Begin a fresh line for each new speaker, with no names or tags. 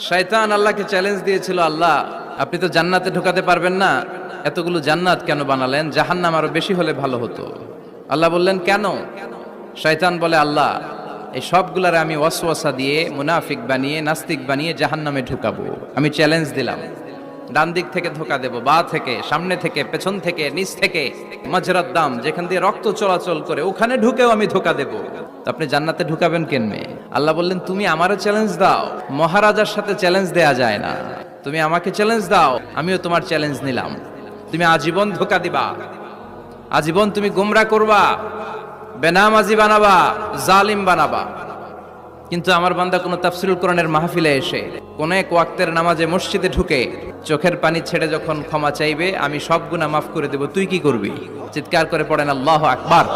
শয়তান আল্লাহকে চ্যালেঞ্জ দিয়েছিল, আল্লাহ আপনি তো জান্নাতে ঢোকাতে পারবেন না, এতগুলো জান্নাত কেন বানালেন? জাহান্নাম আরো বেশি হলে ভালো হতো। আল্লাহ বললেন কেন? শয়তান বলে, আল্লাহ এই সবগুলারে আমি ওয়াসওয়াসা দিয়ে মুনাফিক বানিয়ে নাস্তিক বানিয়ে জাহান্নামে ঢুকাবো। আমি চ্যালেঞ্জ দিলাম, ডান দিক থেকে ধোকা দেব, বা থেকে, সামনে থেকে, পেছন থেকে, নিচ থেকে, মাজরাত দাম যেখান দিয়ে রক্ত চলাচল করে ওখানে ঢুকেও আমি ধোকা দেব। তো আপনি জান্নাতে ঢুকাবেন কেনমে? আল্লাহ বললেন তুমি আমারও চ্যালেঞ্জ দাও, মহারাজার সাথে চ্যালেঞ্জ দেয়া যায় না। তুমি আমাকে চ্যালেঞ্জ দাও, আমিও তোমার চ্যালেঞ্জ নিলাম। তুমি আজীবন ধোকা দিবা, আজীবন তুমি গোমরা করবা, বেনামাজি বানাবা, জালিম বানাবা। কিন্তু আমার বান্দা কোনো তাফসীরুল কোরআনের মাহফিলে এসে কোন এক ওয়াক্তের নামাজে মসজিদে ঢুকে চোখের পানি ছেড়ে যখন ক্ষমা চাইবে, আমি সব গুনাহ মাফ করে দেব। তুই কি করবি? চিৎকার করে পড়েন আল্লাহু আকবার।